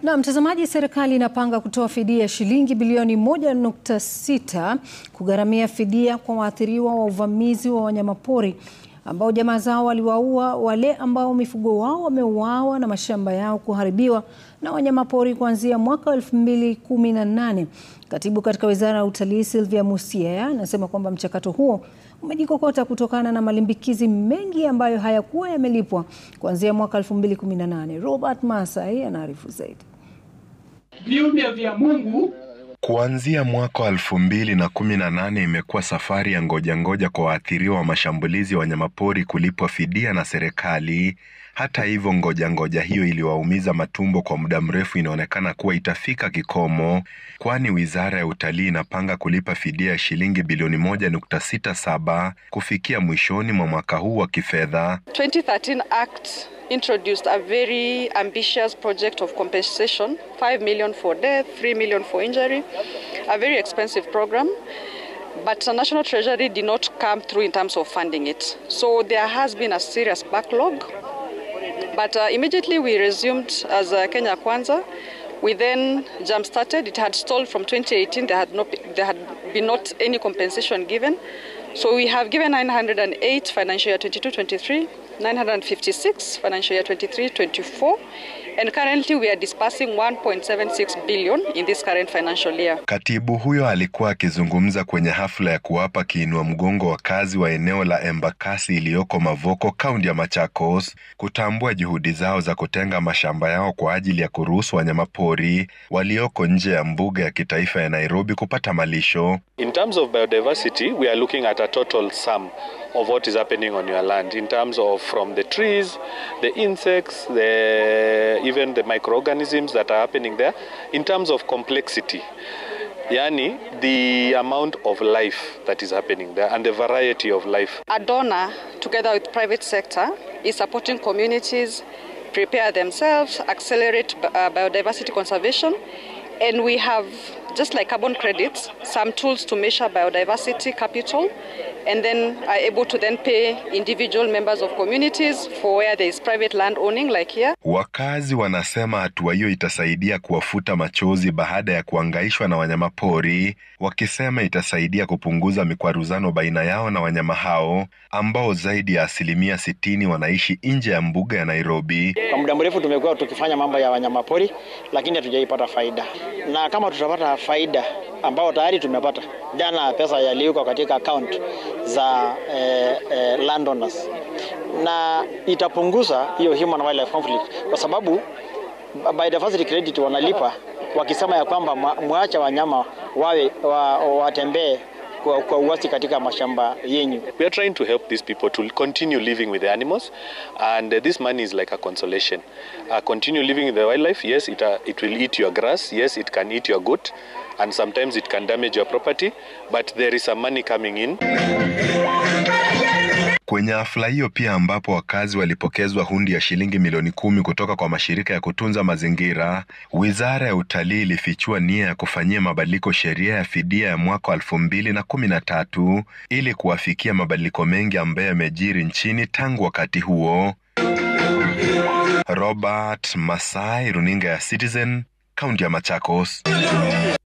Na mtazamaji, serikali inapanga kutoa fidia shilingi bilioni 1.6 kugharamia fidia kwa waathiriwa wa uvamizi wa wanyamapori ambao jamaa zao waliwaua wale ambao mifugo wao wameuawa na mashamba yao kuharibiwa na wanyamapori kuanzia mwaka 2018. Katibu katika Wizara ya Utalii Sylvia Musyea anasema kwamba mchakato huo umejikokota kutokana na malimbikizi mengi ambayo hayakuwa yamelipwa kuanzia mwaka 2018. Robert Masai anaarifu zaidi. Viumbe vya Mungu. Kuanzia mwaka 2018 imekuwa safari ya ngoja kwa waathiriwa wa mashambulizi ya wanyamapori kulipwa fidia na serikali. Hata hivyo ngoja hiyo iliwaumiza matumbo kwa muda mrefu inaonekana kuwa itafika kikomo, kwani Wizara ya Utalii inapanga kulipa fidia ya shilingi bilioni 1.67 kufikia mwishoni mwa mwaka huu wa kifedha. 2013 Act introduced a very ambitious project of compensation, 5 million for death, 3 million for injury, a very expensive program, but the National Treasury did not come through in terms of funding it. So there has been a serious backlog, but immediately we resumed as Kenya Kwanza. We then jump-started. It had stalled from 2018. There had been not any compensation given. So we have given 908 financial year 22-23, 956 financial year 23-24, and currently we are disbursing 1.76 billion in this current financial year. Katibu huyo alikuwa akizungumza kwenye hafla ya kuwapa kiinua mgongo wakazi wa eneo la Embakasi iliyoko Mavoko, kaunti ya Machakos, kutambua juhudi zao za kutenga mashamba yao kwa ajili ya kuruhusu wanyamapori walioko nje ya mbuga ya kitaifa ya Nairobi kupata malisho. In terms of biodiversity, we are looking at a total sum of what is happening on your land in terms of from the trees, the insects, even the microorganisms that are happening there, in terms of complexity. Yani, the amount of life that is happening there and the variety of life. A donor, together with private sector, is supporting communities prepare themselves, accelerate biodiversity conservation, and we have, just like carbon credits, some tools to measure biodiversity capital, and then are able to then pay individual members of communities for where there is private land owning like here. Wakazi wanasema hatua hiyo itasaidia kuwafuta machozi baada ya kuangaishwa na wanyamapori, wakisema itasaidia kupunguza mikwaruzano baina yao na wanyama hao ambao zaidi ya 60% wanaishi nje ya mbuga ya Nairobi. Kwa muda mrefu tumekuwa tukifanya mambo ya wanyamapori lakini hatujaipata faida. Na kama tutapata faida ambao tayari tumepata, jana pesa yaliuka katika account za landowners, na itapunguza hiyo human wildlife conflict kwa sababu biodiversity credit wanalipa wakisema ya kwamba muacha wanyama watembee kwa uwasi katika mashamba yenyu. We are trying to help these people to continue living with the animals, and this money is like a consolation. Continue living with the wildlife. Yes, it will eat your grass. Yes, it can eat your goat, and sometimes it can damage your property, but there is some money coming in. Kwenye hafla hiyo pia ambapo wakazi walipokezwa hundi ya shilingi milioni 10 kutoka kwa mashirika ya kutunza mazingira, Wizara ya Utalii ilifichua nia ya kufanyia mabadiliko sheria ya fidia ya mwaka 2013 ili kuwafikia mabadiliko mengi ambayo yamejiri nchini tangu wakati huo. Robert Masai, runinga ya Citizen, kaunti ya Machakos.